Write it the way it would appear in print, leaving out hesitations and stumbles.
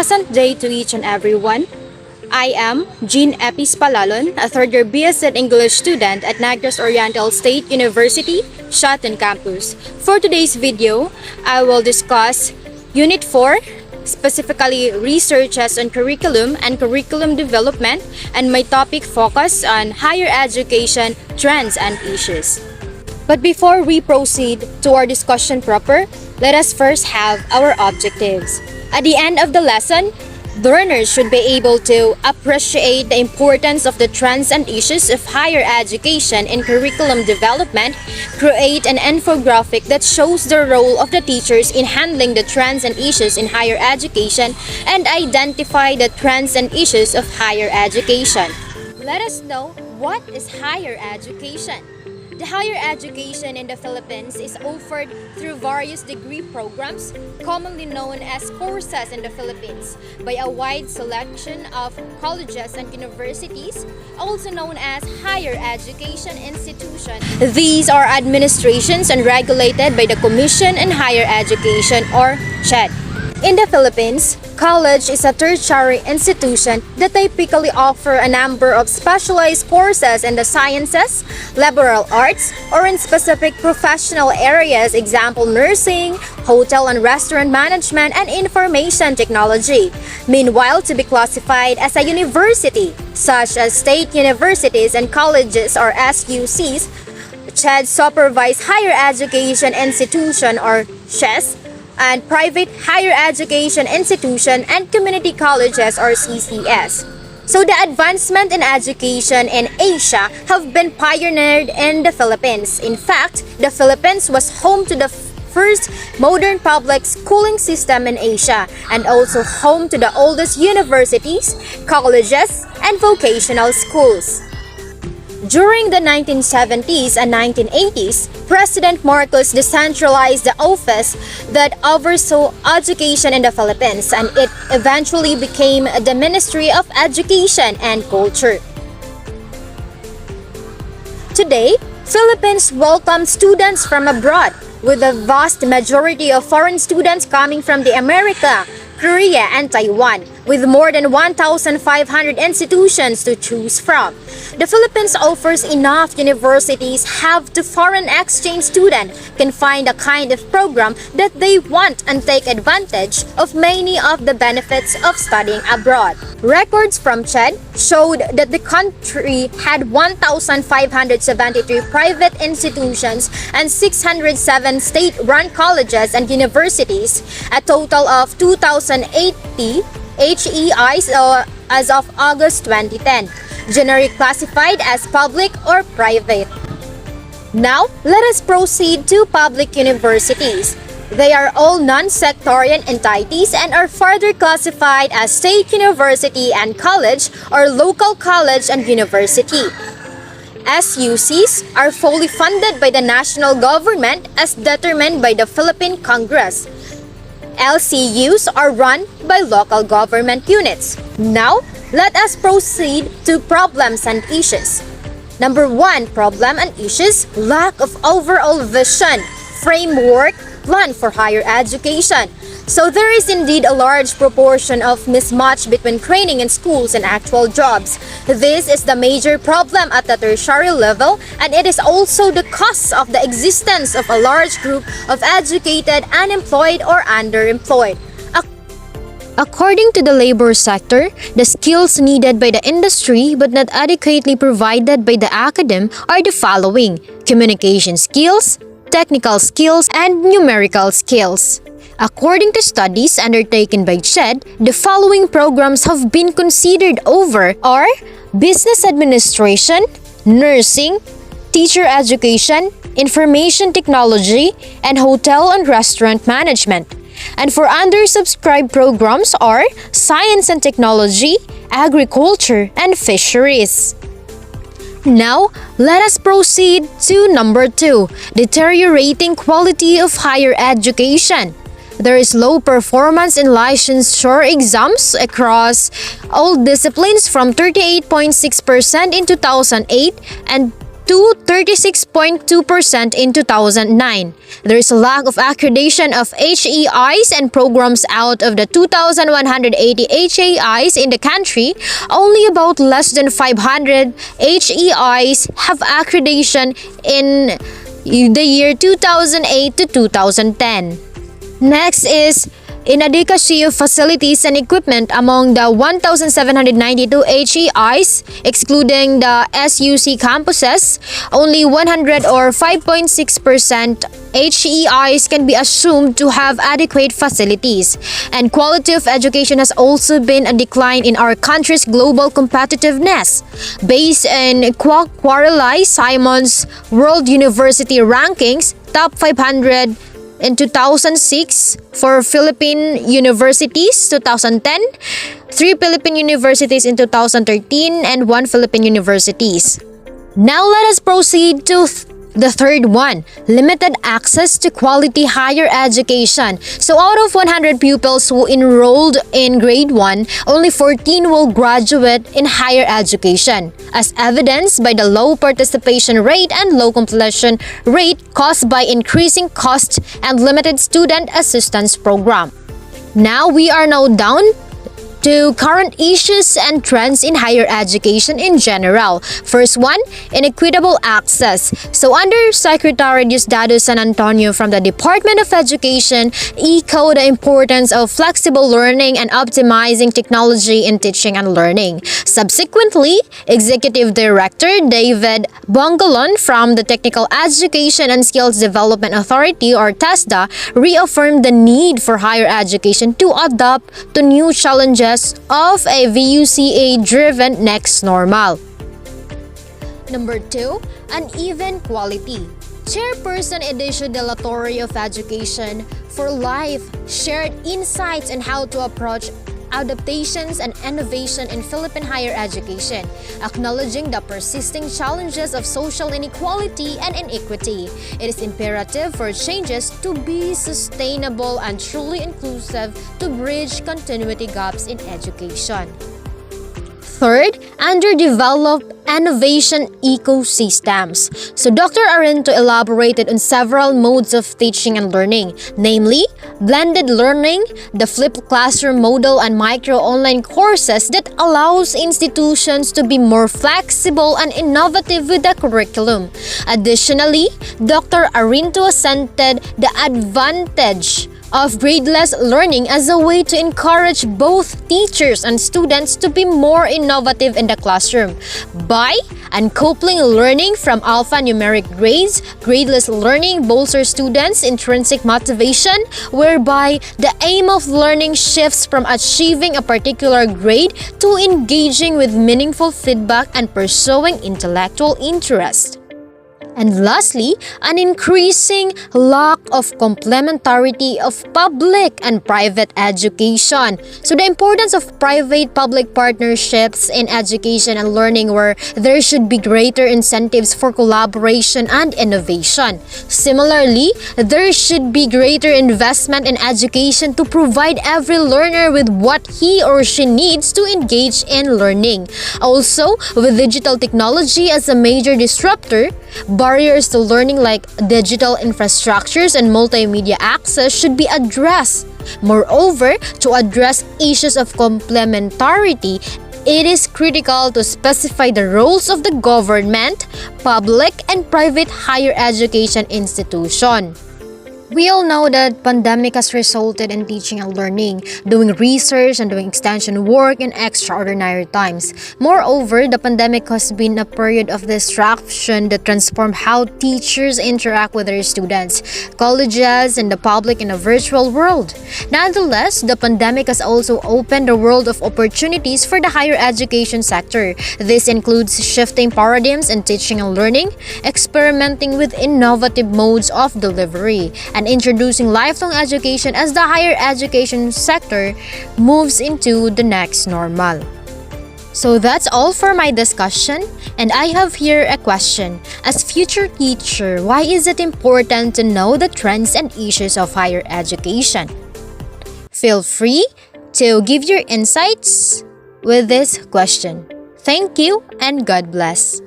Pleasant day to each and everyone. I am Jean Epis Palalon, a third-year BSc English student at Negros Oriental State University, Shaton Campus. For today's video, I will discuss Unit 4, specifically researches on curriculum and curriculum development, and my topic focus on higher education trends and issues. But before we proceed to our discussion proper, let us first have our objectives. At the end of the lesson, learners should be able to appreciate the importance of the trends and issues of higher education in curriculum development, create an infographic that shows the role of the teachers in handling the trends and issues in higher education, and identify the trends and issues of higher education. Let us know what is higher education. The higher education in the Philippines is offered through various degree programs, commonly known as courses in the Philippines, by a wide selection of colleges and universities, also known as higher education institutions. These are administrations and regulated by the Commission on Higher Education, or CHED. In the Philippines, college is a tertiary institution that typically offer a number of specialized courses in the sciences, liberal arts, or in specific professional areas, example nursing, hotel and restaurant management, and information technology. Meanwhile, to be classified as a university, such as state universities and colleges or SUCs, CHED supervise higher education institution or CHES, and private higher education institution and community colleges or CCS. So the advancement in education in Asia have been pioneered in the Philippines. In fact, the Philippines was home to the first modern public schooling system in Asia, and also home to the oldest universities, colleges, and vocational schools. During the 1970s and 1980s, President Marcos decentralized the office that oversaw education in the Philippines, and it eventually became the Ministry of Education and Culture. Today, Philippines welcomes students from abroad, with a vast majority of foreign students coming from the America, Korea, and Taiwan, with more than 1,500 institutions to choose from. The Philippines offers enough universities have to foreign exchange students can find a kind of program that they want and take advantage of many of the benefits of studying abroad. Records from CHED showed that the country had 1,573 private institutions and 607 state-run colleges and universities, a total of 2,080 HEIs as of August 2010, generally classified as public or private. Now, let us proceed to public universities. They are all non-sectarian entities and are further classified as state university and college or local college and university. SUCs are fully funded by the national government as determined by the Philippine Congress. LCUs are run by local government units. Now, let us proceed to problems and issues. Number 1, problem and issues: lack of overall vision, framework, plan for higher education. So there is indeed a large proportion of mismatch between training in schools and actual jobs. This is the major problem at the tertiary level, and it is also the cause of the existence of a large group of educated, unemployed, or underemployed. According to the labor sector, the skills needed by the industry but not adequately provided by the academe are the following: communication skills, technical skills, and numerical skills. According to studies undertaken by CHED, the following programs have been considered over are business administration, nursing, teacher education, information technology, and hotel and restaurant management. And for undersubscribed programs are science and technology, agriculture, and fisheries. Now, let us proceed to number 2, deteriorating quality of higher education. There is low performance in licensure exams across all disciplines from 38.6% in 2008 and to 36.2% in 2009. There is a lack of accreditation of HEIs and programs. Out of the 2,180 HEIs in the country, only about less than 500 HEIs have accreditation in the year 2008 to 2010. Next is inadequacy of facilities and equipment among the 1,792 HEIs, excluding the SUC campuses. Only 100 or 5.6% HEIs can be assumed to have adequate facilities. And quality of education has also been a decline in our country's global competitiveness. Based on Quarterly Simon's World University Rankings, top 500 in 2006 for Philippine universities, 2010, 3 Philippine universities in 2013, and 1 Philippine universities. Now let us proceed to the third one, limited access to quality higher education. So out of 100 pupils who enrolled in grade 1, only 14 will graduate in higher education, as evidenced by the low participation rate and low completion rate caused by increasing costs and limited student assistance program. Now we are down to current issues and trends in higher education in general. First one, inequitable access. So under Secretary Diosdado San Antonio from the Department of Education, echoed the importance of flexible learning and optimizing technology in teaching and learning. Subsequently, Executive Director David Bongalon from the Technical Education and Skills Development Authority or TESDA reaffirmed the need for higher education to adapt to new challenges of a VUCA-driven next normal. Number 2, uneven quality. Chairperson Edicio Delatorio of Education for Life shared insights on how to approach adaptations and innovation in Philippine higher education, acknowledging the persisting challenges of social inequality and inequity. It is imperative for changes to be sustainable and truly inclusive to bridge continuity gaps in education. Third, underdeveloped innovation ecosystems. So Dr. Arento elaborated on several modes of teaching and learning, namely blended learning, the flipped classroom model, and micro-online courses that allows institutions to be more flexible and innovative with the curriculum. Additionally, Dr. Arento assented the advantage of gradeless learning as a way to encourage both teachers and students to be more innovative in the classroom. By uncoupling learning from alphanumeric grades, gradeless learning bolsters students' intrinsic motivation, whereby the aim of learning shifts from achieving a particular grade to engaging with meaningful feedback and pursuing intellectual interest. And lastly, an increasing lack of complementarity of public and private education. So the importance of private-public partnerships in education and learning, where there should be greater incentives for collaboration and innovation. Similarly, there should be greater investment in education to provide every learner with what he or she needs to engage in learning. Also, with digital technology as a major disruptor, barriers to learning like digital infrastructures and multimedia access should be addressed. Moreover, to address issues of complementarity, it is critical to specify the roles of the government, public, and private higher education institution. We all know that pandemic has resulted in teaching and learning, doing research and doing extension work in extraordinary times. Moreover, the pandemic has been a period of disruption that transformed how teachers interact with their students, colleges, and the public in a virtual world. Nonetheless, the pandemic has also opened the world of opportunities for the higher education sector. This includes shifting paradigms in teaching and learning, experimenting with innovative modes of delivery, and introducing lifelong education as the higher education sector moves into the next normal. So that's all for my discussion, and I have here a question. As future teacher, why is it important to know the trends and issues of higher education? Feel free to give your insights with this question. Thank you and God bless.